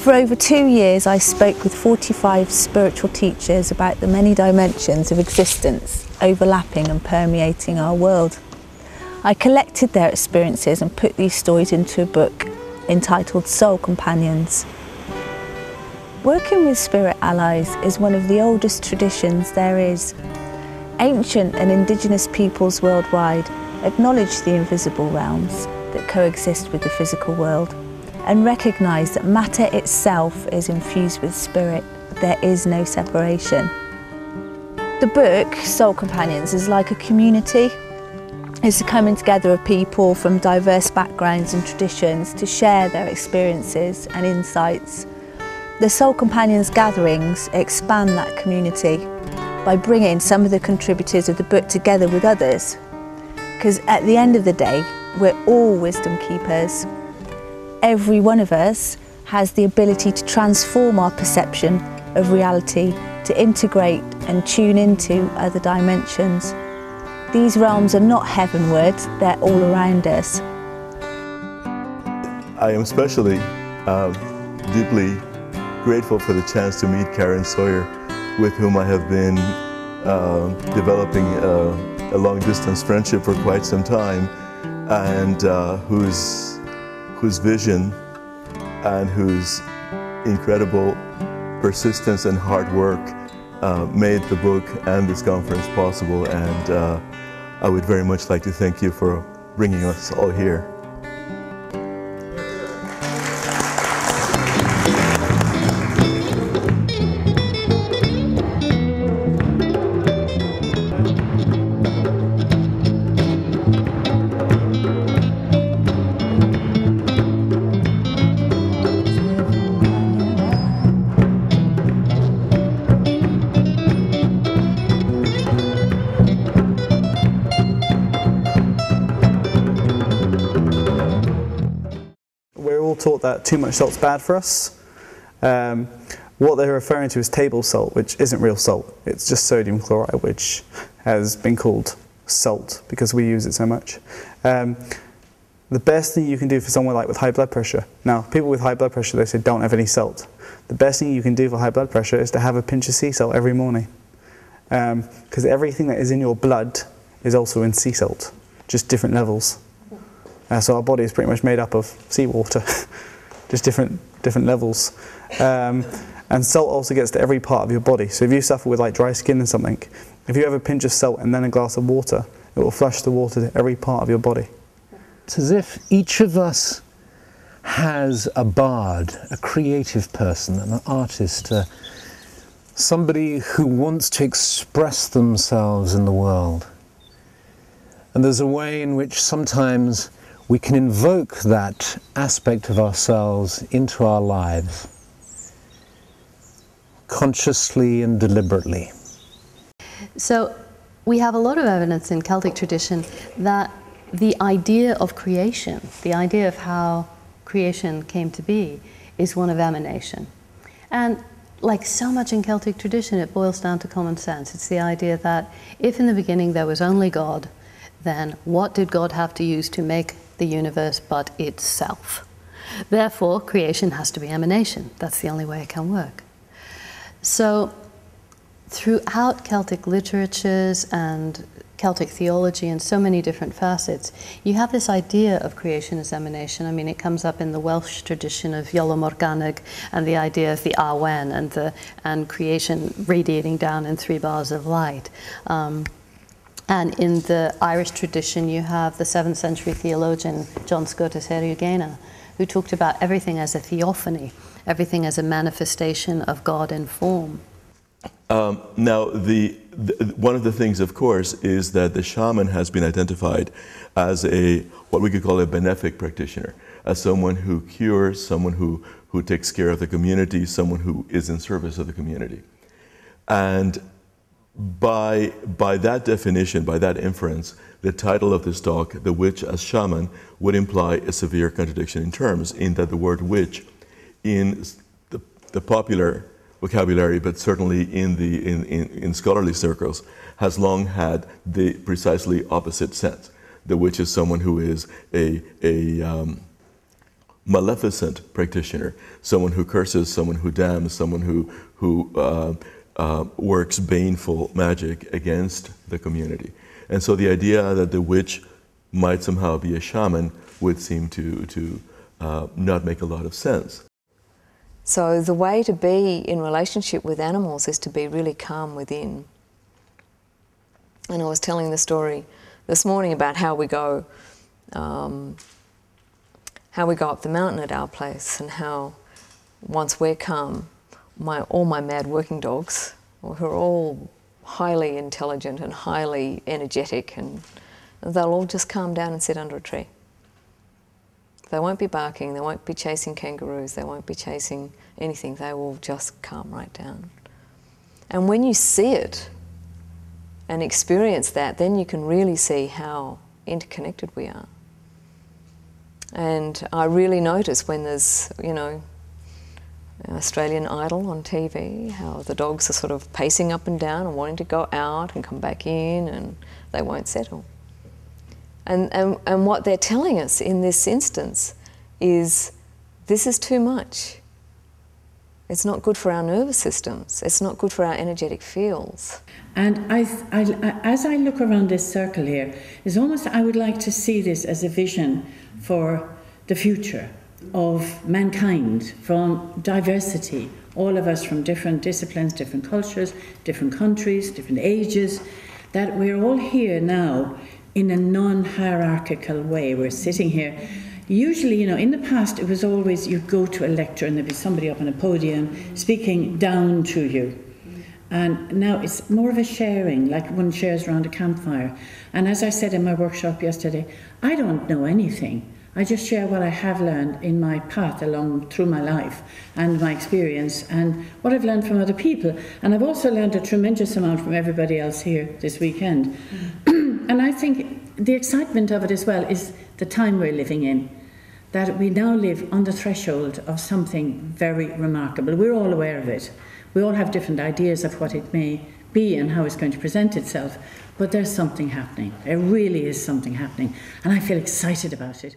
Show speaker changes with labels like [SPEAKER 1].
[SPEAKER 1] For over 2 years, I spoke with 45 spiritual teachers about the many dimensions of existence overlapping and permeating our world. I collected their experiences and put these stories into a book entitled Soul Companions. Working with spirit allies is one of the oldest traditions there is. Ancient and indigenous peoples worldwide acknowledge the invisible realms that coexist with the physical world and recognise that matter itself is infused with spirit. There is no separation. The book, Soul Companions, is like a community. It's the coming together of people from diverse backgrounds and traditions to share their experiences and insights. The Soul Companions gatherings expand that community by bringing some of the contributors of the book together with others. Because at the end of the day, we're all wisdom keepers. Every one of us has the ability to transform our perception of reality, to integrate and tune into other dimensions. These realms are not heavenward, they're all around us.
[SPEAKER 2] I am especially deeply grateful for the chance to meet Karen Sawyer, with whom I have been developing a long-distance friendship for quite some time, and whose vision and whose incredible persistence and hard work made the book and this conference possible, and I would very much like to thank you for bringing us all here.
[SPEAKER 3] Taught that too much salt's bad for us. What they're referring to is table salt, which isn't real salt. It's just sodium chloride, which has been called salt because we use it so much. The best thing you can do for someone like with high blood pressure, now people with high blood pressure, they say don't have any salt. The best thing you can do for high blood pressure is to have a pinch of sea salt every morning, because everything that is in your blood is also in sea salt, just different levels. So our body is pretty much made up of seawater, just different levels. And salt also gets to every part of your body. So if you suffer with like dry skin and something, if you have a pinch of salt and then a glass of water, it will flush the water to every part of your body.
[SPEAKER 4] It's as if each of us has a bard, a creative person, an artist, somebody who wants to express themselves in the world. And there's a way in which sometimes we can invoke that aspect of ourselves into our lives, consciously and deliberately.
[SPEAKER 5] So we have a lot of evidence in Celtic tradition that the idea of creation, the idea of how creation came to be, is one of emanation. And like so much in Celtic tradition, it boils down to common sense. It's the idea that if in the beginning there was only God, then what did God have to use to make the universe but itself? Therefore, creation has to be emanation. That's the only way it can work. So, throughout Celtic literatures and Celtic theology and so many different facets, you have this idea of creation as emanation. I mean, it comes up in the Welsh tradition of Iolo Morgannwg and the idea of the Awen and creation radiating down in 3 bars of light. And in the Irish tradition, you have the 7th century theologian John Scotus Eriugena, who talked about everything as a theophany, everything as a manifestation of God in form.
[SPEAKER 2] Now, one of the things, of course, is that the shaman has been identified as what we could call a benefic practitioner, as someone who cures, someone who takes care of the community, someone who is in service of the community. And by that definition, by that inference, the title of this talk, The Witch as Shaman, would imply a severe contradiction in terms, in that the word witch in the popular vocabulary, but certainly in scholarly circles, has long had the precisely opposite sense. The witch is someone who is maleficent practitioner, someone who curses, someone who damns, someone who works baneful magic against the community. And so the idea that the witch might somehow be a shaman would seem to not make a lot of sense.
[SPEAKER 6] So the way to be in relationship with animals is to be really calm within. And I was telling the story this morning about how we go up the mountain at our place, and how once we're calm, all my mad working dogs, who are all highly intelligent and highly energetic, and they'll all just calm down and sit under a tree. They won't be barking, they won't be chasing kangaroos, they won't be chasing anything, they will just calm right down. And when you see it and experience that, then you can really see how interconnected we are. And I really notice when there's, Australian Idol on TV, how the dogs are sort of pacing up and down and wanting to go out and come back in, and they won't settle. And what they're telling us in this instance is, this is too much. It's not good for our nervous systems. It's not good for our energetic fields.
[SPEAKER 7] And as I look around this circle here, it's almost, I would like to see this as a vision for the future of mankind, from diversity, all of us from different disciplines, different cultures, different countries, different ages, that we're all here now in a non-hierarchical way. We're sitting here. Usually, in the past, it was always you'd go to a lecture and there'd be somebody up on a podium speaking down to you. And now it's more of a sharing, like one shares around a campfire. And as I said in my workshop yesterday, I don't know anything. I just share what I have learned in my path through my life and my experience and what I've learned from other people. And I've also learned a tremendous amount from everybody else here this weekend. And I think the excitement of it as well is the time we're living in, that we now live on the threshold of something very remarkable. We're all aware of it. We all have different ideas of what it may be and how it's going to present itself, but there's something happening. There really is something happening, and I feel excited about it.